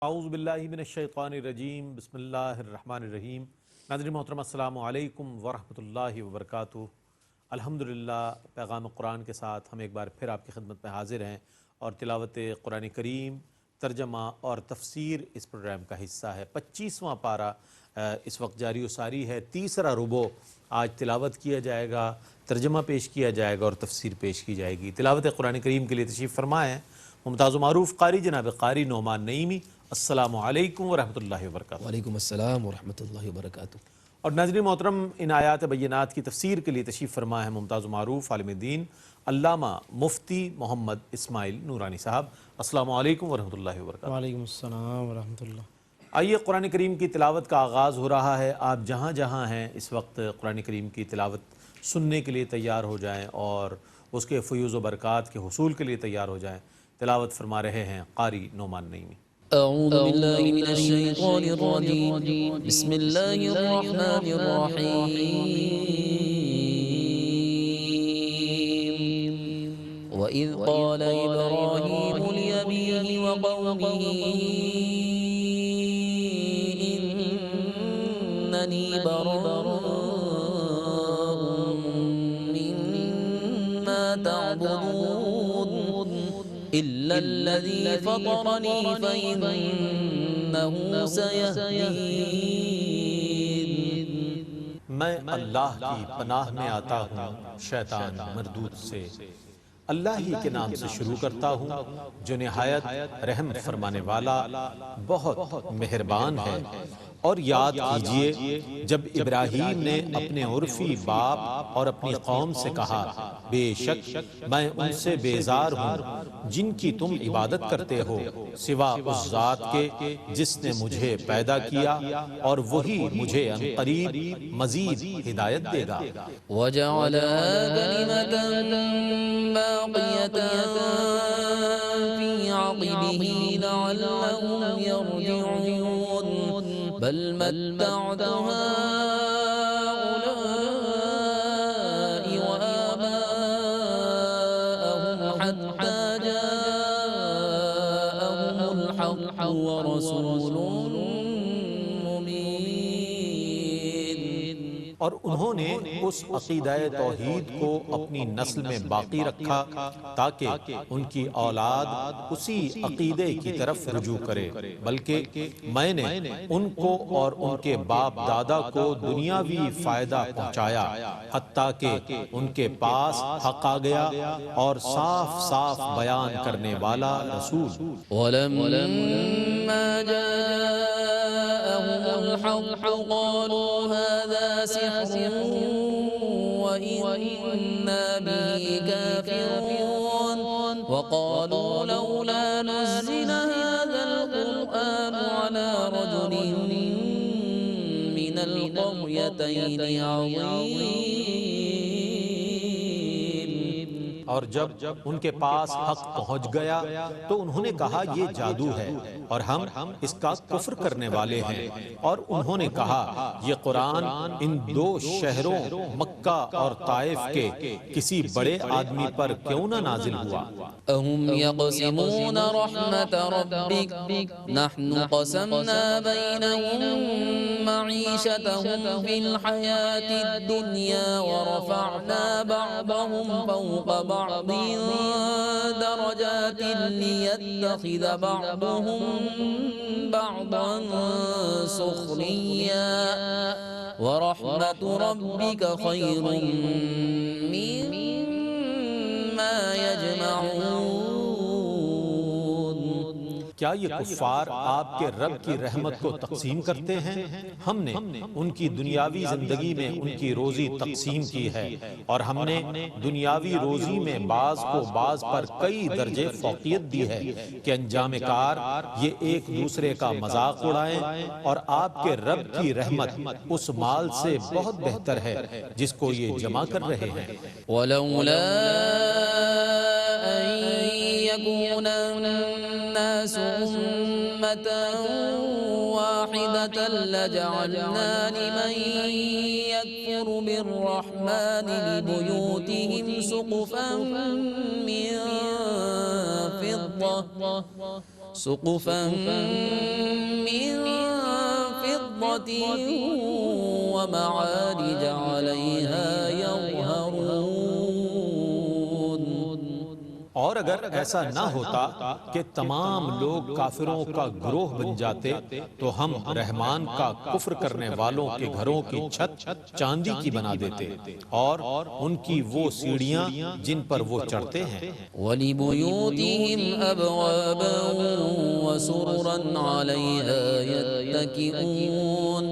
اعوذ باللہ من الشیطان الرجیم بسم اللہ الرحمن الرحیم۔ ناظرین محترم السلام علیکم ورحمۃ اللہ وبرکاتہ۔ الحمدللہ پیغام قرآن کے ساتھ ہم ایک بار پھر آپ کی خدمت میں حاضر ہیں اور تلاوت قرآن کریم، ترجمہ اور تفسیر اس پروگرام کا حصہ ہے۔ 25واں پارہ اس وقت جاری و ساری ہے، تیسرا ربع آج تلاوت کیا جائے گا، ترجمہ پیش کیا جائے گا اور تفسیر پیش کی جائے گی۔ تلاوت قرآن کریم کے لیے تشریف فرمائیں ممتاز و معروف قاری جناب قاری نعمان نعیمی۔ السلام علیکم ورحمۃ اللہ وبرکاتہ۔ وعلیکم السلام ورحمۃ اللہ وبرکاتہ۔ اور ناظرین محترم، ان آیات بینات کی تفسیر کے لیے تشریف فرما ہے ممتاز و معروف عالم دین علامہ مفتی محمد اسماعیل نورانی صاحب۔ السلام علیکم ورحمۃ اللہ وبرکاتہ۔ وعلیکم السلام ورحمۃ اللہ۔ آئیے قرآن کریم کی تلاوت کا آغاز ہو رہا ہے۔ آپ جہاں جہاں ہیں اس وقت قرآن کریم کی تلاوت سننے کے لیے تیار ہو جائیں اور اس کے فیوز و برکات کے حصول کے لیے تیار ہو جائیں۔ تلاوت فرما رہے ہیں قاری نعمان نعیمی۔ اعوذ باللہ من الشیطان الرجیم، بسم اللہ الرحمن الرحیم۔ وَإِذْ قَالَ إِبْرَاهِيمُ لِأَبِيهِ وَقَوْمِهِ إِنَّنِي بَرَاءٌ مِّمَّا تَعْبُدُونَ إِلَّا الَّذِي فَطَرَنِي فَإِنَّهُ سَيَهْدِينِ۔ میں اللہ کی پناہ میں آتا ہوں شیطان مردود سے۔ اللہ ہی کے نام سے شروع کرتا ہوں جو نہایت رحم فرمانے والا بہت مہربان ہے۔ اور یاد کیجئے جب ابراہیم نے اپنے عرفی باپ اور اپنی قوم سے کہا بے شک میں ان سے بیزار ہوں جن کی تم عبادت کرتے ہو سوا اس ذات کے جس نے مجھے پیدا کیا اور وہی مجھے عنقریب مزید ہدایت دے گا۔ وَجَعَلَهَا كَلِمَةً بَاقِيَةً فِي عَقِبِهِ لَعَلَّهُمْ يَرْجِعُونَ بل متعت هؤلاء وآباءهم حتى جاءهم الحق ورسول مبين۔ اور انہوں نے اس عقیدہ توحید کو اپنی نسل میں باقی رکھا تاکہ ان کی اولاد اسی عقیدے کی طرف رجوع کرے، بلکہ میں نے ان کو اور ان کے باپ دادا کو دنیاوی فائدہ پہنچایا حتیٰ کہ ان کے پاس حق آ گیا اور صاف صاف بیان کرنے والا رسول۔ وَلَمَّا جَاءَهُمُ الْحَقُّ قَالُوا هَذَا سِحْرٌ وَإِنَّا بِهِ كَافِرُونَ وَقَالُوا لَوْلَا نُزِّلَ هَذَا الْقُرْآنُ عَلَى رَجُلٍ مِّنَ الْقَرْيَتَيْنِ عَظِيمٍ۔ اور جب ان کے پاس حق پہنچ گیا تو انہوں نے کہا یہ جادو ہے اور ہم اس کا کفر کرنے والے ہیں، اور انہوں نے کہا یہ قرآن ان دو شہروں مکہ اور طائف کے کسی بڑے آدمی پر کیوں نہ نازل ہوا۔ أهم يقسمون رحمة ربك نحن قسمنا بينهم معيشتهم في الحياة الدنيا ورفعنا بعضهم فوق بعض درجات ليتخذ بعضهم بعضا سخريا ورحمة ربك خير مما يجمعون۔ کیا یہ کفار آپ کے رب کی رحمت کو تقسیم کرتے ہیں؟ ہم نے ان کی دنیاوی زندگی میں ان کی روزی تقسیم کی ہے اور ہم نے دنیاوی روزی میں بعض کو بعض پر کئی درجے فوقیت دی ہے کہ انجام کار یہ ایک دوسرے کا مذاق اڑائیں، اور آپ کے رب کی رحمت اس مال سے بہت بہتر ہے جس کو یہ جمع کر رہے ہیں۔ ولولا أن يكون الناس أمة واحدة لجعلنا لمن يكفر بالرحمن لبيوتهم سقفا من فضة سقفا من فضة ومعارج عليها يظهرون۔ اور اگر ایسا نہ ہوتا کہ تمام لوگ کافروں کا گروہ بن جاتے تو ہم رحمان کا کفر کرنے والوں کے گھروں کی چھت چاندی کی بنا دیتے اور ان کی وہ سیڑھیاں جن پر وہ چڑھتے ہیں۔ وَلِبُيُوتِهِمْ أَبْوَابًا وَسُرُرًا عَلَيْهَا يَتَّكِئُونَ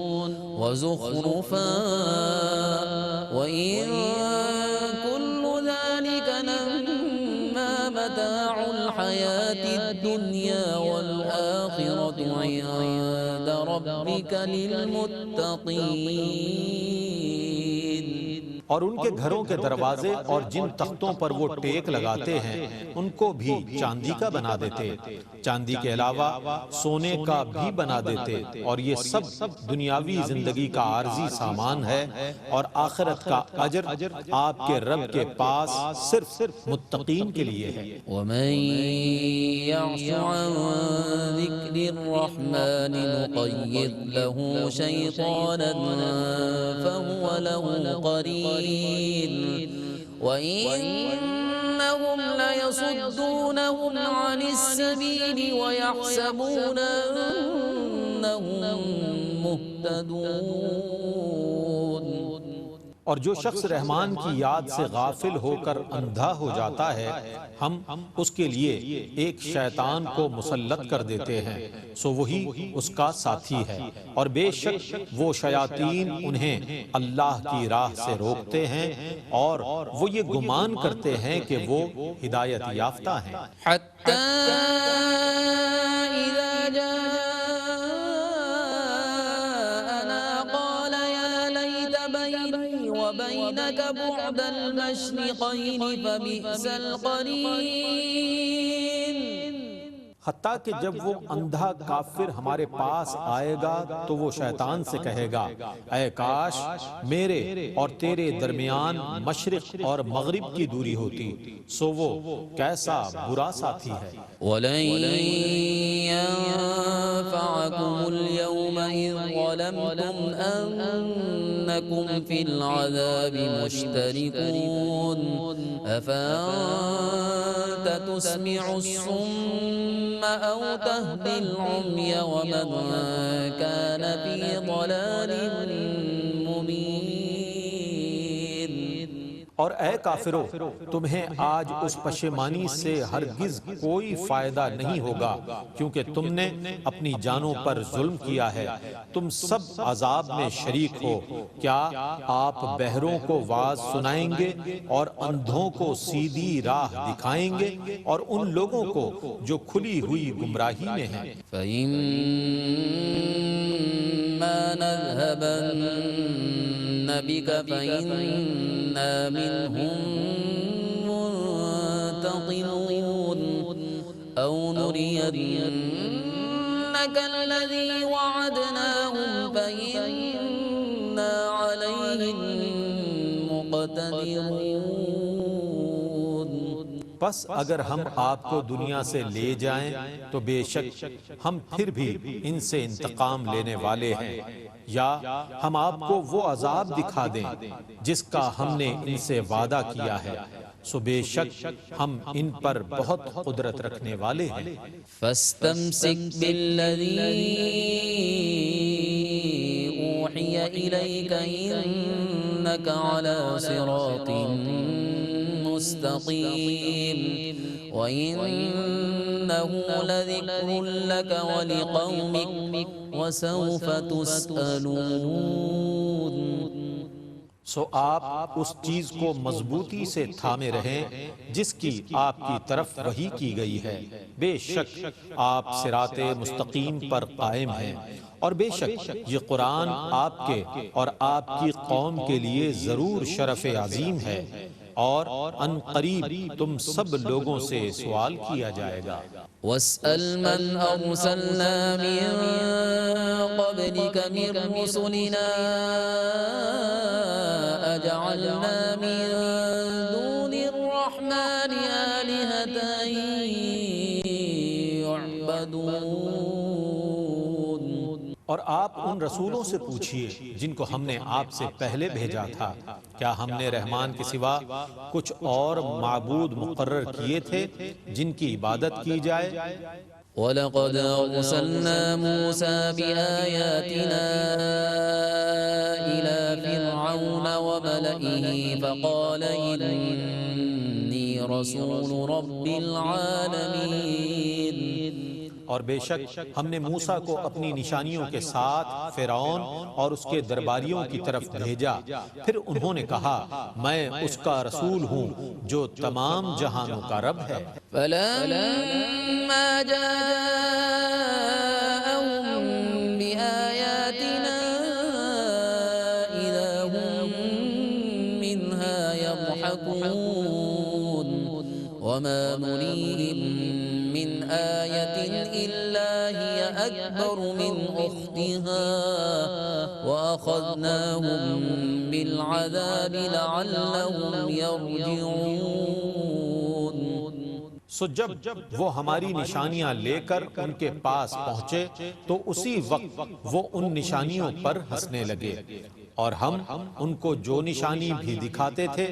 وَزُخْرُفًا وَإِن كُلُّ ذَلِكَ لَمَّا مَتَاعُ الْحَيَاةِ الدُّنْيَا وَالْآخِرَةُ عِندَ رَبِّكَ لِلْمُتَّقِينَ۔ اور ان کے گھروں کے دروازے اور جن تختوں پر وہ ٹیک لگاتے ہیں ان کو بھی چاندی کا بنا دیتے، چاندی کے علاوہ سونے کا بھی بنا دیتے، اور یہ سب دنیاوی زندگی کا عارضی سامان ہے، اور آخرت کا اجر آپ کے رب کے پاس صرف متقین کے لیے ہے۔ وَمَن يَعْشُ عَن ذِكْرِ الرَّحْمَنِ نُقَيِّضْ لَهُ شَيْطَانًا فَهُوَ لَهُ قَرِينٌ وَإِنَّهُمْ لَيَصُدُّونَهُمْ عَنِ السَّبِيلِ وَيَحْسَبُونَ أَنَّهُمْ مُهْتَدُونَ۔ اور جو شخص رحمان کی یاد سے غافل ہو کر اندھا ہو جاتا ہے ہم اس کے لیے ایک شیطان کو مسلط کر دیتے ہیں، سو وہی اس کا ساتھی ہے، اور بے شک وہ شیاطین انہیں اللہ کی راہ سے روکتے ہیں اور وہ یہ گمان کرتے ہیں کہ وہ ہدایت یافتہ ہیں۔ حَتَّى إِذَا جَاءَنَا قَالَ يَا لَيْتَ بَيْنِي وَبَيْنَكَ بُعْدَ الْمَشْرِقَيْنِ فَبِئْسَ الْقَرِينُ۔ حتیٰ کہ جب وہ اندھا کافر ہمارے پاس آئے گا تو وہ شیطان سے کہے گا اے کاش میرے اور تیرے درمیان مشرق اور مغرب کی دوری ہوتی، سو وہ کیسا برا ساتھی ہے۔ وَلَن يَنفَعَكُمُ الْيَوْمَ إِذ ظَّلَمْتُمْ أَنَّكُمْ فِي الْعَذَابِ مُشْتَرِكُونَ أَفَأَنتَ تُسْمِعُ الصُّمَّ أَوْ تَهْدِي الْعُمْيَ وَمَن كَانَ فِي ضَلَالٍ مُّبِينٍ۔ اور اے کافرو تمہیں آج اس پشیمانی سے ہرگز کوئی فائدہ نہیں ہوگا کیونکہ تم نے اپنی جانوں پر ظلم کیا ہے، تم سب عذاب میں شریک ہو۔ کیا آپ بہروں کو واعظ سنائیں گے اور اندھوں کو سیدھی راہ دکھائیں گے اور ان لوگوں کو جو کھلی ہوئی گمراہی میں ہیں؟ فَإِمَّا نَذْهَبَنَّ بِكَ فَإِنَّا مِنْهُمْ مُنْتَقِمُونَ أَوْ نُرِيَنَّكَ الَّذِي وَعَدْنَاهُمْ فَإِنَّا عَلَيْهِمْ مُقْتَدِرُونَ۔ پس اگر ہم آپ کو دنیا سے لے جائیں تو بے شک ہم پھر بھی ان سے انتقام لینے والے ہیں، یا ہم آپ کو وہ عذاب دکھا دیں جس کا ہم نے ان سے وعدہ کیا ہے، سو بے شک ہم ان پر بہت قدرت رکھنے والے ہیں۔ فَاسْتَمْسِكْ بِالَّذِي أُوحِيَ إِلَيْكَ إِنَّكَ عَلَى صِرَاطٍ مستقيم وإنه لذكر لك ولقومك وسوف تسألون۔ سو آپ اس چیز کو مضبوطی سے تھامے رہیں جس کی آپ کی طرف وحی کی گئی ہے، بے شک آپ صراط مستقیم پر قائم ہیں، اور بے شک یہ قرآن آپ کے اور آپ کی قوم کے لیے ضرور شرف عظیم ہے، اور ان قریب تم سب لوگوں سے سوال کیا جائے گا۔ وَاسْأَلْ مَنْ أَرْسَلْنَا مِن قَبْلِكَ مِن رُّسُلِنَا أَجَعَلْنَا مِن دُونِ الرَّحْمَنِ آلِهَةً يُعْبَدُونَ اور آپ ان رسولوں سے پوچھئے جن کو ہم نے آپ سے پہلے بھیجا تھا، کیا ہم نے رحمان کے سوا کچھ اور معبود مقرر کیے تھے جن کی عبادت کی جائے؟ وَلَقَدْ أَرْسَلْنَا مُوسَى بِآيَاتِنَا إِلَى فِرْعَوْنَ وَمَلَئِهِ فَقَالَ إِنِّي رَسُولُ رَبِّ الْعَالَمِينَ۔ اور بے شک ہم نے موسیٰ کو اپنی نشانیوں کے ساتھ فرعون اور اس کے درباریوں کی طرف بھیجا، پھر انہوں نے کہا میں اس کا رسول ہوں جو تمام جہانوں کا رب ہے۔ فَلَمَّا جَاءَهُم بِآيَاتِنَا إِذَا هُم مِّنْهَا يَضْحَكُونَ وَمَا نُرِيهِم مِّنْ آيَةٍ إِلَّا هِيَ أَكْبَرُ مِنْ أُخْتِهَا وَأَخَذْنَاهُم بِالْعَذَابِ لَعَلَّهُمْ يَرْجِعُونَ۔ سو جب وہ ہماری نشانیاں لے کر ان کے پاس پہنچے تو اسی وقت وہ ان نشانیوں پر ہنسنے لگے، اور ہم ان کو جو نشانی بھی دکھاتے تھے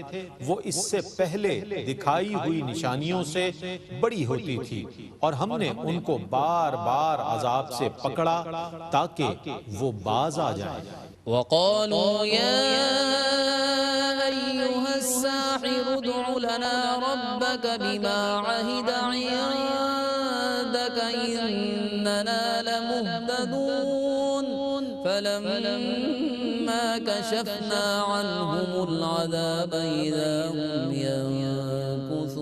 وہ اس سے پہلے دکھائی ہوئی نشانیوں سے بڑی ہوتی تھی، اور ہم نے ان کو بار بار عذاب سے پکڑا تاکہ وہ باز آ جائیں۔ وَقَالُوا يَا أَيُّهَا السَّاحِرُ ادْعُ لَنَا رَبَّكَ بِمَا عَهِدَ عِندَكَ إِنَّنَا لَمُهْتَدُونَ فَلَمَّا كَشَفْنَا عَنْهُمُ الْعَذَابَ إِذَا هُمْ يَنكُثُونَ۔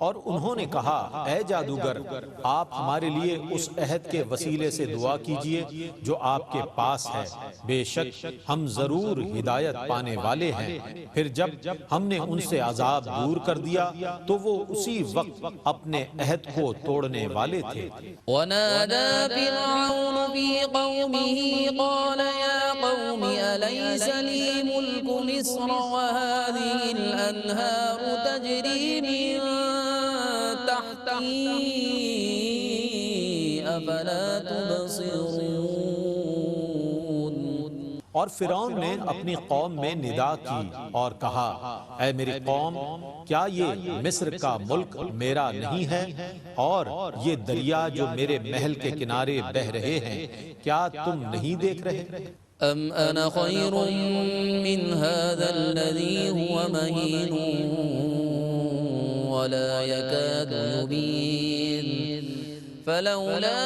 اور انہوں نے کہا اے جادوگر آپ ہمارے لیے اس عہد کے وسیلے سے دعا کیجئے جو آپ کے پاس ہے، بے شک ہم ضرور ہدایت پانے والے ہیں۔ پھر جب ہم نے ان سے عذاب دور کر دیا تو وہ اسی وقت اپنے عہد کو توڑنے والے تھے۔ وَنَادَى فِرْعَوْنُ فِي قَوْمِهِ قَالَ يَا قَوْمِ أَلَيْسَ لِي مُلْكُ مِصْرَ وَهَٰذِهِ الْأَنْهَارُ تَجْرِي مِن تَحْتِي أَفَلَا تُبْصِرُونَ۔ اور فرعون نے اپنی قوم میں ندا کی اور کہا اے میری قوم کیا یہ مصر کا ملک میرا نہیں ہے اور یہ دریا جو میرے محل کے کنارے بہہ رہے ہیں کیا تم نہیں دیکھ رہے؟ أَمْ أَنَا خَيْرٌ مِّنْ هَٰذَا الَّذِي هُوَ مَهِينٌ وَلَا يَكَادُ يُبِينُ فَلَوْلَا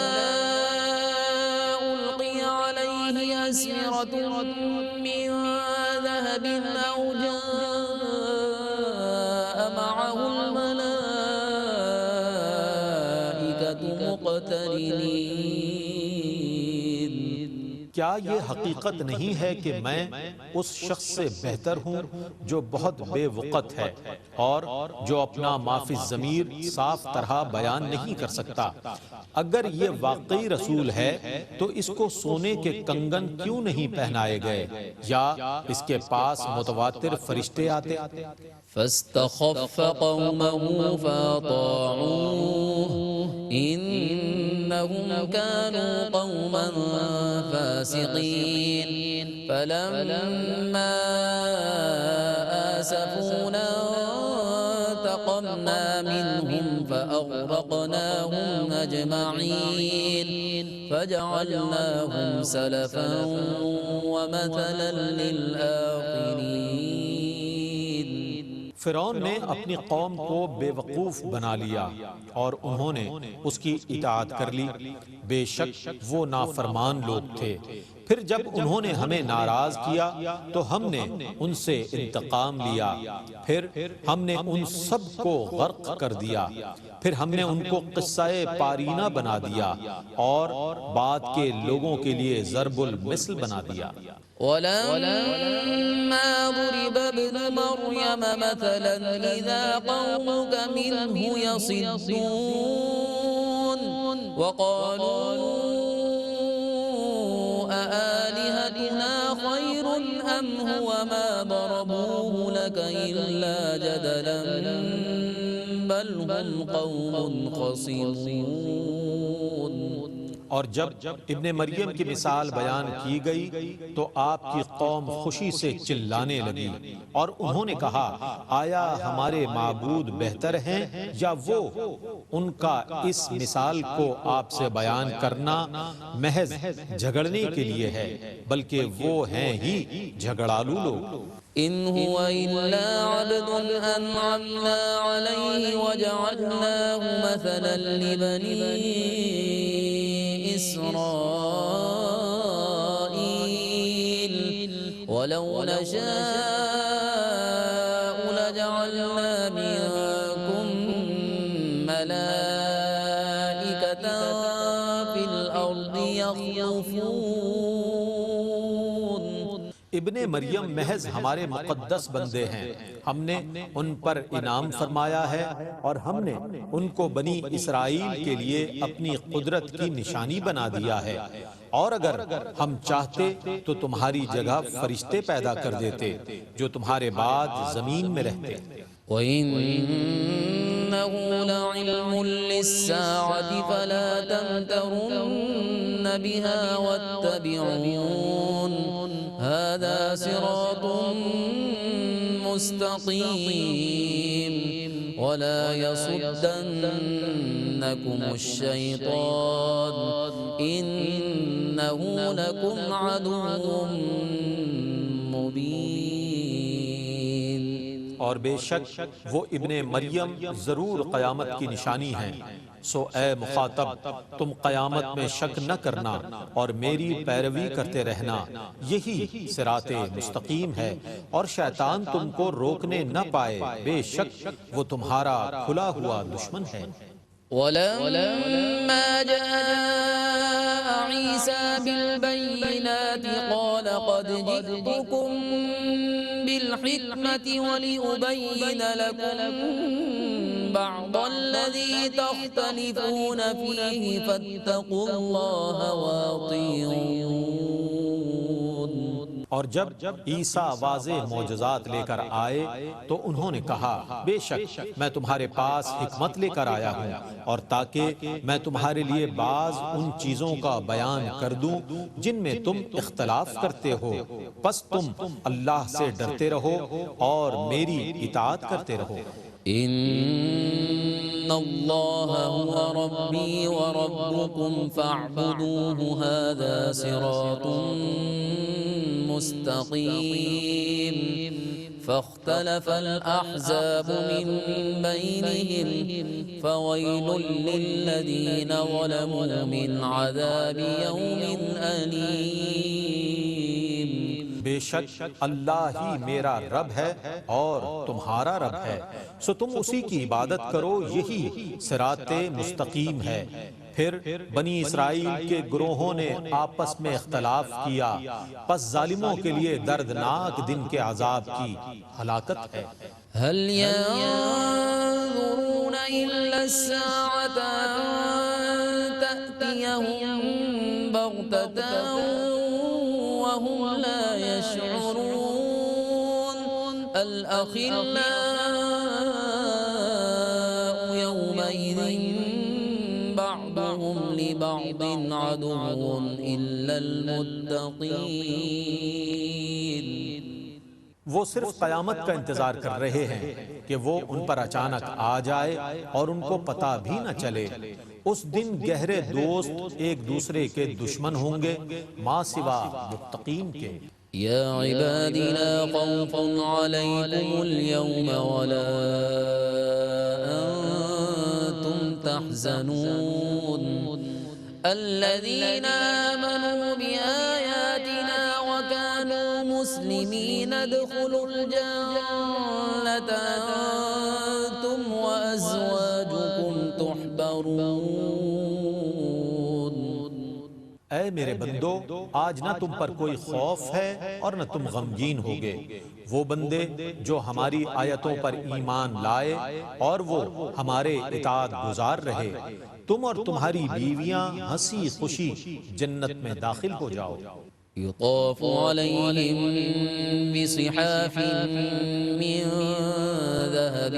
أُلْقِيَ عَلَيْهِ أَسْوِرَةٌ مِّن ذَهَبٍ أَوْ جَاءَ مَعَهُ الْمَلَائِكَةُ مُقْتَرِنِينَ۔ کیا یہ حقیقت نہیں ہے کہ میں اس شخص سے بہتر ہوں جو بہت بے وقت ہے اور جو اپنا ما فی الضمیر صاف طرح بیان نہیں کر سکتا؟ اگر یہ واقعی رسول ہے تو اس کو سونے کے کنگن کیوں نہیں پہنائے گئے یا اس کے پاس متواتر فرشتے آتے؟ فاستخف قومه فأطاعوه إنهم كانوا قوما فاسقين فلما آسفونا انتقمنا منهم فأغرقناهم أجمعين فجعلناهم سلفا ومثلا للآخرين۔ فرعون نے اپنی قوم کو بے وقوف بنا لیا اور انہوں نے اس کی اطاعت کر لی، بے شک وہ نافرمان لوگ تھے۔ پھر جب انہوں نے ہمیں ناراض کیا تو ہم نے ان سے انتقام لیا، پھر ہم نے ان سب کو غرق کر دیا، پھر ہم نے ان کو قصہ پارینہ بنا دیا اور بعد کے لوگوں کے لیے ضرب المثل بنا دیا۔ ولما ضرب ابن مريم مثلا إذا قومك منه يصدون وقالوا أآلهتنا خير أم هو ما ضربوه لك إلا جدلا بل هم قوم خصمون۔ اور جب ابن مریم کی مثال بیان کی گئی تو آپ کی قوم خوشی سے چلانے لگی اور انہوں نے کہا آیا ہمارے معبود بہتر ہیں یا وہ؟ ان کا اس مثال کو آپ سے بیان کرنا محض جھگڑنے کے لیے ہے، بلکہ وہ ہیں ہی جھگڑالو لوگ۔ إن هو إلا عبد أنعمنا عليه وجعلناه مثلا لبني إسرائيل ولو نشاء لجعلنا منكم ملائكة في الأرض يخلفون۔ ابن مریم محض ہمارے مقدس بندے ہیں، ہم نے ان پر انعام فرمایا ہے اور ہم نے ان کو بنی اسرائیل کے لیے اپنی قدرت کی نشانی بنا دیا ہے، اور اگر ہم چاہتے تو تمہاری جگہ فرشتے پیدا کر دیتے جو تمہارے بعد زمین میں رہتے۔ وَإِنَّهُ لَعِلْمٌ لِلسَّاعَةِ فَلَا تَمْتَرُنَّ بِهَا وَاتَّبِعُونِ هَذَا صِرَاطٌ مُسْتَقِيمٌ وَلَا يَصُدَّنَّكُمُ الشَّيْطَانُ إِنَّهُ لَكُمْ عَدُوٌّ مُبِينٌ۔ اور بے شک وہ ابن مریم ضرور قیامت کی نشانی ہیں، سو اے مخاطب تم قیامت میں شک نہ کرنا اور میری پیروی کرتے رہنا، یہی صراط مستقیم ہے، اور شیطان تم کو روکنے نہ پائے، بے شک وہ تمہارا کھلا ہوا دشمن ہے۔ وَلَمَّا جَاءَ عِيسَى بِالْبَيِّنَاتِ قَالَ قَدْ جِئْتُكُم بِالْحِكْمَةِ وَلِأُبَيِّنَ لَكُم بَعْضَ الَّذِي تَخْتَلِفُونَ فِيهِ فَاتَّقُوا اللَّهَ وَأَطِيعُونِ۔ اور جب عیسیٰ واضح معجزات لے کر آئے تو انہوں نے کہا بے شک میں تمہارے پاس حکمت لے کر آیا ہوں، اور تاکہ میں تمہارے لیے بعض ان چیزوں کا بیان کر دوں جن میں تم اختلاف کرتے ہو، پس تم اللہ سے ڈرتے رہو اور میری اطاعت کرتے رہو۔ إن الله هو ربي وربكم فاعبدوه هذا صراط مستقيم۔ فاختلف الأحزاب من بينهم فويل للذين ظلموا من عذاب يوم أليم۔ بے شک اللہ ہی میرا رب ہے اور تمہارا رب ہے، سو تم اسی کی عبادت کرو، یہی صراط مستقیم ہے۔ پھر بنی اسرائیل کے گروہوں نے آپس میں اختلاف کیا، پس ظالموں کے لیے دردناک دن کے عذاب کی ہلاکت ہے۔ هل ينظرون إلا الساعة أن تأتيهم بغتة وهم لا يشعرون۔ الأخلاء يومئذ بعضهم لبعض عدو إلا المتقين۔ وہ صرف قیامت کا انتظار کر رہے ہیں کہ وہ ان پر اچانک آ جائے اور ان کو پتہ بھی نہ چلے۔ اس دن گہرے دوست ایک دوسرے کے دشمن ہوں گے ما سوا متقین کے۔ يا عباد لا خوف عليكم اليوم ولا أنتم تحزنون الذين آمنوا بآياتنا وكانوا مسلمين ادخلوا الجنة أنتم وأزواجكم تحبرون۔ اے میرے بندو آج نہ تم پر کوئی خوف ہے اور نہ تم غمگین ہوگے، وہ بندے جو ہماری آیتوں پر ایمان لائے اور وہ ہمارے اطاعت گزار رہے، تم اور تمہاری بیویاں ہنسی خوشی جنت میں داخل ہو جاؤ۔ يطاف عليهم بصحاف من ذهب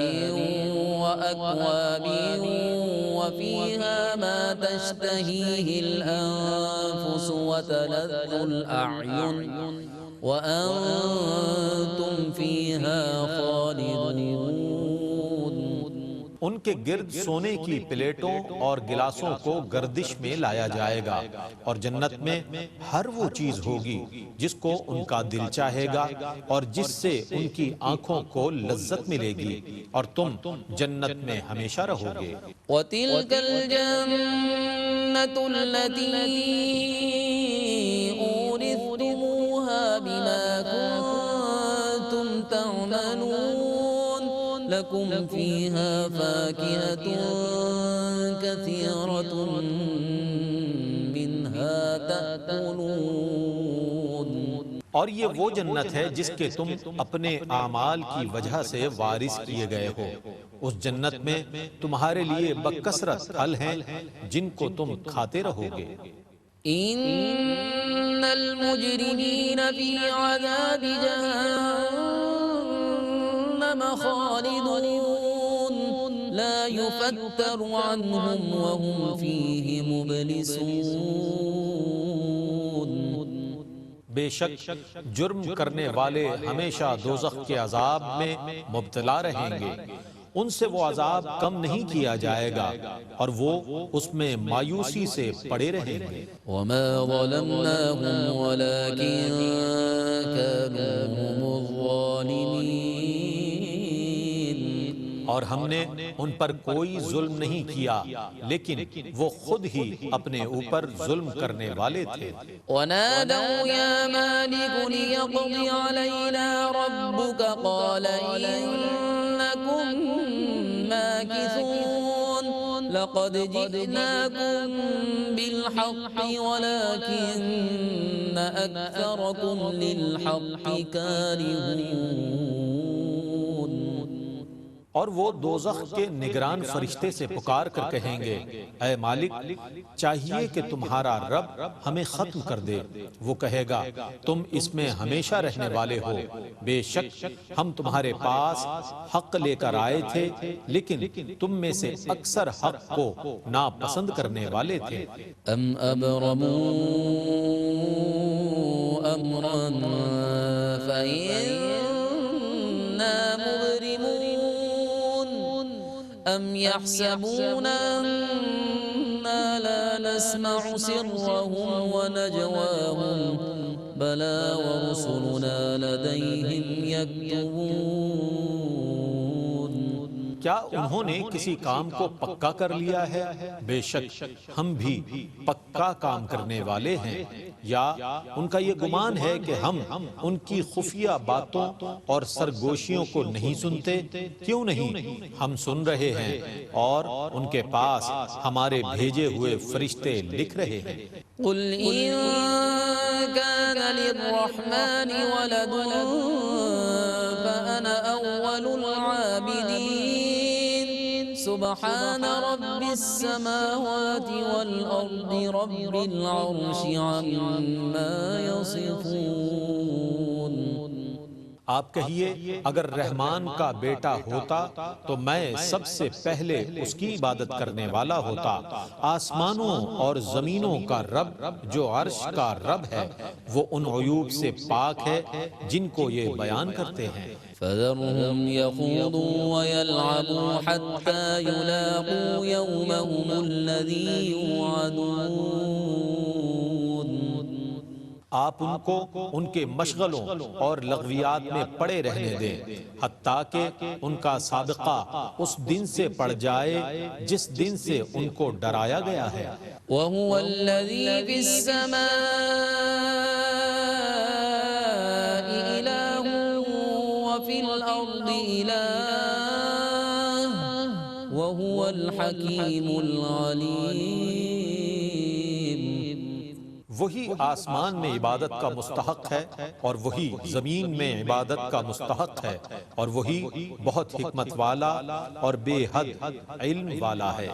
وأكواب وفيها ما تشتهيه الأنفس وتلذ الأعين وأنتم فيها خالدون. ان کے گرد سونے کی پلیٹوں اور گلاسوں کو گردش میں لایا جائے گا، اور جنت میں ہر وہ چیز ہوگی جس کو ان کا دل چاہے گا اور جس سے ان کی آنکھوں کو لذت ملے گی، اور تم جنت میں ہمیشہ رہو گے. وَتِلْكَ الْجَنَّةُ الَّتِي أُورِثْتُمُوهَا بِمَا كُنتُمْ تَعْمَلُونَ لَكُمْ فِيهَا فَاكِهَةٌ كَثِيرَةٌ مِنْهَا تَأْكُلُونَ. اور یہ وہ جنت ہے جس کے تم اپنے اعمال کی وجہ سے وارث کیے گئے ہو. اس جنت میں تمہارے لیے بکثرت پھل ہیں جن کو تم کھاتے رہو گے. إِنَّ الْمُجْرِمِينَ فِي عَذَابِ جَهَنَّمَ خَالِدُونَ لَا يُفَتَّرُ عَنْهُمْ وَهُمْ فِيهِ مُبْلِسُونَ. بے شک جرم کرنے والے ہمیشہ دوزخ کے عذاب میں مبتلا رہیں گے، ان سے وہ عذاب کم نہیں کیا جائے گا اور وہ اس میں مایوسی سے پڑے رہیں گے. وَمَا ظَلَمْنَاهُمْ وَلَكِنْ كَانُوا هُمُ الظَّالِمِينَ. اور ہم نے ان پر کوئی ظلم نہیں کیا لیکن وہ خود ہی اپنے اوپر ظلم کرنے والے تھے. وَنَادَوْا يَا مَالِكُ لِيَقْضِ عَلَيْنَا رَبُّكَ قَالَ إِنَّكُمْ مَاكِثُونَ لَقَدْ جِئْنَاكُمْ بِالْحَقِّ وَلَكِنَّ أَكْثَرَكُمْ لِلْحَقِّ كَارِهُونَ. اور وہ دوزخ کے نگران فرشتے سے پکار کر کہیں گے، اے مالک چاہیے کہ تمہارا رب ہمیں ختم کر دے. وہ کہے گا تم اس میں ہمیشہ رہنے والے ہو، بے شک ہم تمہارے پاس حق لے کر آئے تھے لیکن تم میں سے اکثر حق کو ناپسند کرنے والے تھے. أَمْ أَبْرَمُوا أَمْرًا فَإِنَّا مُبْرِمُونَ أَمْ يَحْسَبُونَ أَنَّا لَا نَسْمَعُ سِرَّهُمْ وَنَجْوَاهُمْ بَلَى وَرُسُلُنَا لَدَيْهِمْ يَكْتُبُونَ. کیا انہوں نے کسی کام کو پکا کر لیا ہے؟ بے شک ہم بھی پکا کام کرنے والے ہیں. یا ان کا یہ گمان ہے کہ ہم ان کی خفیہ باتوں اور سرگوشیوں کو نہیں سنتے؟ کیوں نہیں، ہم سن رہے ہیں اور ان کے پاس ہمارے بھیجے ہوئے فرشتے لکھ رہے ہیں. قُلْ إِن كَانَ لِلرَّحْمَنِ وَلَدٌ فَأَنَا أَوَّلُ الْعَابِدِينَ. سبحان رب السماوات والأرض رب العرش عما يصفون. آپ کہیے اگر رحمان کا بیٹا ہوتا تو میں سب سے پہلے اس کی عبادت کرنے والا ہوتا. آسمانوں اور زمینوں کا رب جو عرش کا رب ہے وہ ان عیوب سے پاک ہے جن کو یہ بیان کرتے ہیں. فَذَرْهُمْ يَخُوضُوا وَيَلْعَبُوا حَتَّى يُلَاقُوا يَوْمَهُمُ الَّذِي يُوعَدُونَ. آپ ان کو ان کے مشغلوں اور لغویات میں پڑے رہنے دیں حتیٰ کہ ان کا سابقہ اس دن سے پڑ جائے جس دن سے ان کو ڈرایا گیا ہے. وَهُوَ الَّذِي فِي السَّمَاءِ إِلَٰهٌ وَفِي الْأَرْضِ إِلَٰهٌ وَهُوَ الْحَكِيمُ الْعَلِيمُ. وہی آسمان میں عبادت کا مستحق ہے اور وہی زمین میں عبادت کا مستحق ہے اور وہی بہت حکمت والا اور بے حد علم والا ہے.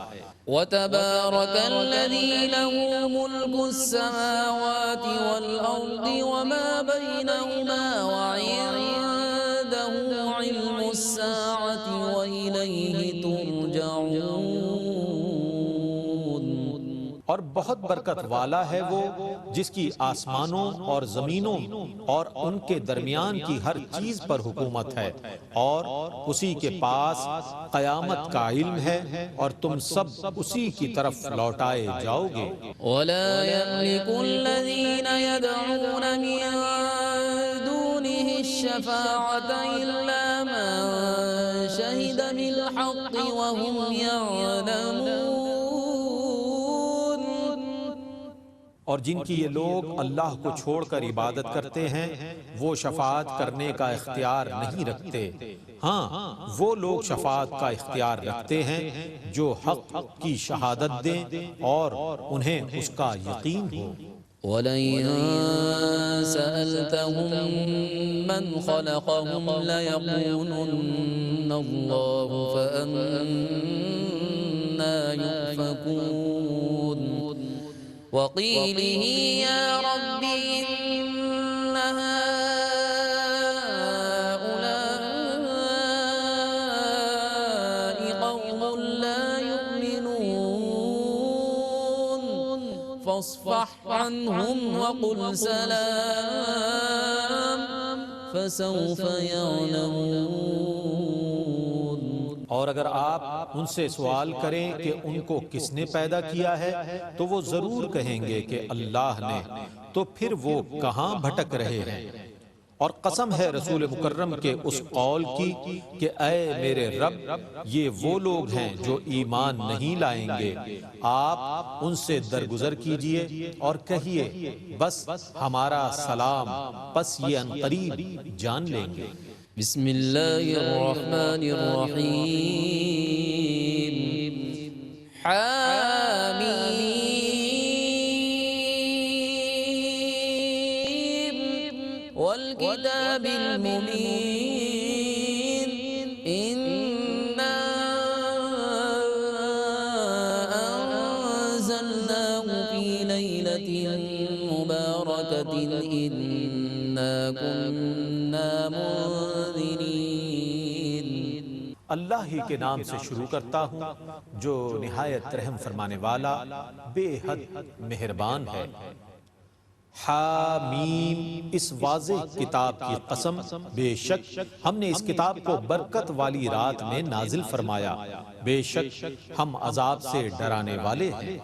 وَتَبَارَكَ الَّذِي لَهُ مُلْكُ السَّمَاوَاتِ وَالْأَرْضِ وَمَا بَيْنَهُمَا وَعِندَهُ عِلْمُ السَّاعَةِ وَإِلَيْهِ تُرْجَعُونَ. اور بہت برکت والا ہے وہ جس کی آسمانوں اور زمینوں اور ان کے درمیان کی ہر چیز پر حکومت ہے، اور اسی کے پاس قیامت کا علم ہے، اور تم سب اسی کی طرف لوٹائے جاؤ گے۔ ولا يملك الذين يدعون من دونه الشفاعة إلا من شهد بالحق وهم يعلمون۔ اور جن کی یہ لوگ اللہ کو چھوڑ کر عبادت کرتے ہیں وہ شفاعت کرنے کا اختیار نہیں رکھتے، ہاں وہ لوگ شفاعت کا اختیار رکھتے ہیں جو حق کی شہادت دیں اور انہیں اس کا یقین ہو۔ وَلَئِن سَأَلْتَهُم مَّنْ خَلَقَهُمْ لَيَقُولُنَّ اللَّهُ فَأَنَّىٰ يُؤْفَكُونَ۔ وَقِيلِهِ يَا رَبِّ إِنَّ هَٰؤُلَاءِ قَوْمٌ لَّا يُؤْمِنُونَ فَاصْفَحْ عَنْهُمْ وَقُلْ سَلَامٌ فَسَوْفَ يَعْلَمُونَ۔ اور اگر آپ ان سے سوال کریں کہ ان کو کس نے پیدا کیا ہے تو وہ ضرور کہیں گے کہ اللہ نے، تو پھر وہ کہاں بھٹک رہے ہیں۔ اور قسم ہے رسول مکرم کے اس قول کی کہ اے میرے رب، یہ وہ لوگ ہیں جو ایمان نہیں لائیں گے، آپ ان سے درگزر کیجئے اور کہیے بس ہمارا سلام، پس یہ عنقریب جان لیں گے۔ بسم اللہ الرحمن الرحیم۔ حامیم والکتاب المبین انا انزلناه فی لیلۃ مبارکۃ انا كنا منذرین۔ اللہ ہی کے نام سے شروع کرتا ہوں جو نہایت رحم فرمانے والا بے حد مہربان ہے۔ حامیم، اس واضح کتاب کی قسم، بے شک ہم نے اس کتاب کو برکت والی رات میں نازل فرمایا، بے شک ہم عذاب سے ڈرانے والے ہیں۔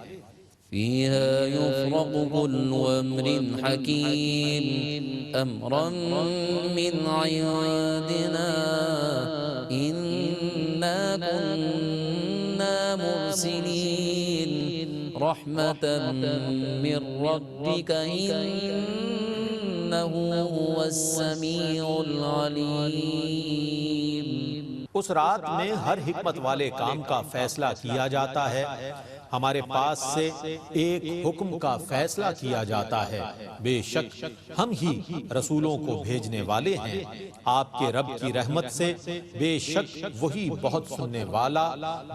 فيها يفرق كل أمر حكيم أمرا من عندنا إنا كنا مرسلين رحمة من ربك إنه هو السميع العليم۔ اس رات میں ہر حکمت والے کام کا فیصلہ کیا جاتا ہے، ہمارے پاس سے ایک حکم کا فیصلہ کیا جاتا ہے، بے شک ہم ہی رسولوں کو بھیجنے والے ہیں آپ کے رب کی رحمت سے، بے شک وہی بہت سننے والا،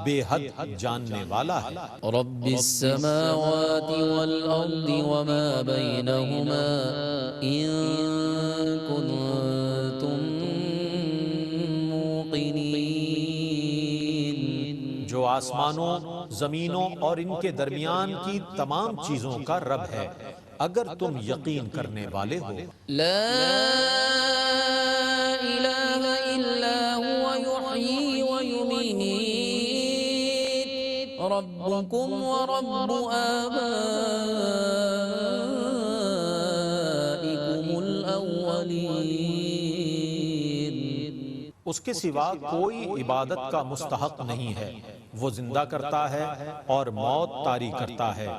بے حد جاننے والا ہے۔ رب السماوات والأرض وما بينهما إن كنتم موقنين۔ جو آسمانوں، زمینوں اور ان کے درمیان کی تمام چیزوں کا رب ہے، اگر تم یقین کرنے والے ہو۔ لا إله إلا هو يحيي ويميت ربكم ورب آبائكم الأولين۔ اس کے سوا کوئی عبادت کا مستحق نہیں ہے، وہ زندہ کرتا ہے اور موت طاری کرتا ہے،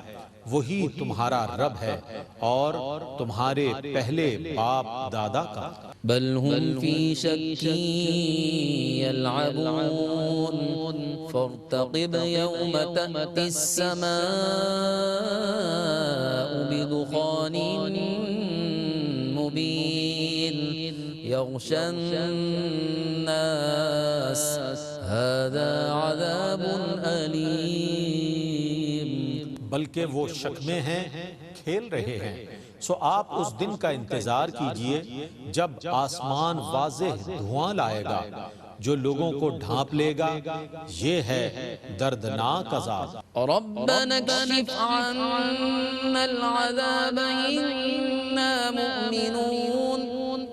وہی تمہارا رب ہے اور تمہارے پہلے باپ دادا کا۔ بل هم في شك يلعبون فارتقب يوم تأتي السماء بدخان مبين يغشى الناس هذا عذاب أليم۔ بلکہ وہ شک میں ہیں، کھیل رہے ہیں، سو آپ اس دن کا انتظار کیجئے جب آسمان واضح دھواں لائے گا، جو لوگوں کو ڈھانپ لے گا، یہ ہے دردناک عذاب۔ ربنا اكشف عنا العذاب إنا مؤمنون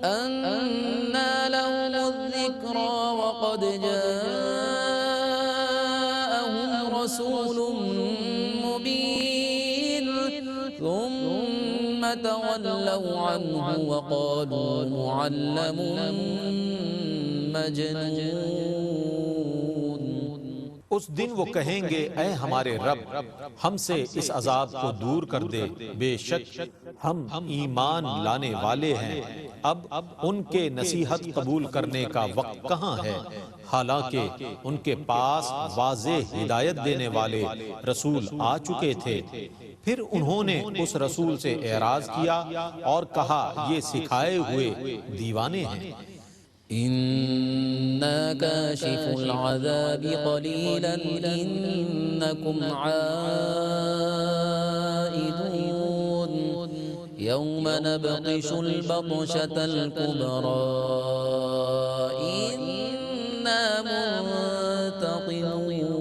أنى لهم الذكرى وقد جاءهم رسول مبين ثم تولوا عنه وقالوا معلم مجنون۔ اس دن وہ کہیں گے اے ہمارے رب، ہم سے اس عذاب کو دور کر دے، بے شک ہم ایمان لانے والے ہیں۔ اب ان کے نصیحت قبول کرنے کا وقت کہاں ہے، حالانکہ ان کے پاس واضح ہدایت دینے والے رسول آ چکے تھے۔ پھر انہوں نے اس رسول سے اعراض کیا اور کہا یہ سکھائے ہوئے دیوانے ہیں۔ إنا كاشف العذاب قليلا إنكم عائدون يوم نبطش البطشة الكبرى إنا منتقمون۔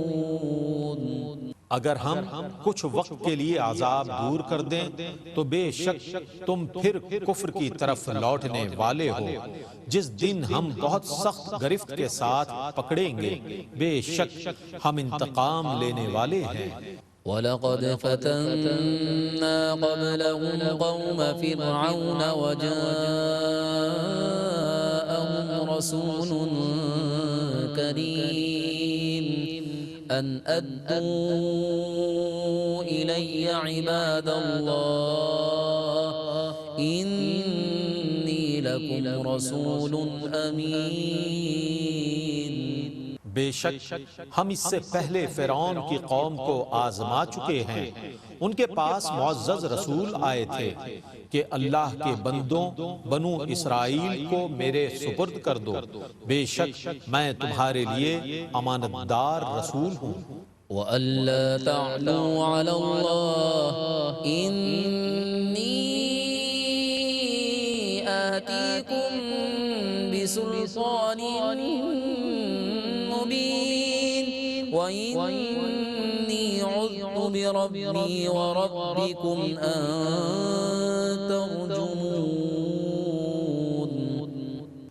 اگر ہم کچھ وقت کے لیے عذاب دور کر دیں تو بے شک تم پھر کفر کی طرف لوٹنے والے ہو، جس دن ہم بہت سخت گرفت کے ساتھ پکڑیں گے، بے شک ہم انتقام لینے والے ہیں۔ وَلَقَدْ فَتَنَّا قَبْلَهُمْ قَوْمَ فِرْعَوْنَ وَجَاءَهُمْ رَسُولٌ كَرِيمٌ أَنْ أَدُّوا إِلَيَّ عِبَادَ اللَّهِ إِنِّي لَكُمْ رَسُولٌ أَمِينٌ۔ بے شک ہم اس سے پہلے فرعون کی قوم کو آزما چکے ہیں، ان کے پاس معزز رسول آئے تھے کہ اللہ کے بندوں بنو اسرائیل کو میرے سپرد کر دو، بے شک میں تمہارے لیے امانت دار رسول ہوں۔ وَأَلَّا تَعْلُوا عَلَى اللَّهِ إِنِّي آتِيكُم بِسُلْطَانٍ مُّبِينٍ وَإِنِّي عُذْتُ بِرَبِّي وَرَبِّكُمْ أَن تَرْجُمُونِ۔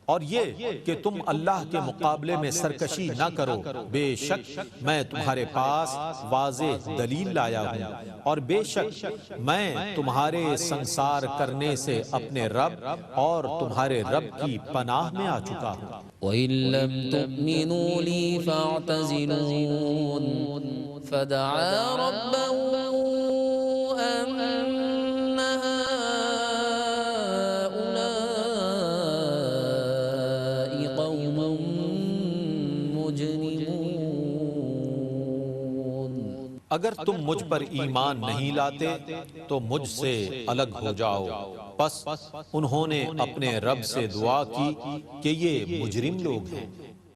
اور یہ کہ تم اللہ کے مقابلے میں سرکشی نہ کرو، بے شک میں تمہارے پاس واضح دلیل لایا ہوں، اور بے شک میں تمہارے سنسار کرنے سے اپنے رب اور تمہارے رب کی پناہ میں آ چکا ہوں۔ وَإِن لَّمْ تُؤْمِنُوا لِي فَاعْتَزِلُونِ۔ فَدَعَا رَبَّهُ أَنَّ هَٰؤُلَاءِ قَوْمٌ مُّجْرِمُونَ۔ اگر تم مجھ پر ایمان نہیں لاتے تو مجھ سے الگ ہو جاؤ۔ پس انہوں نے اپنے رب سے دعا کی کہ یہ مجرم لوگ ہیں۔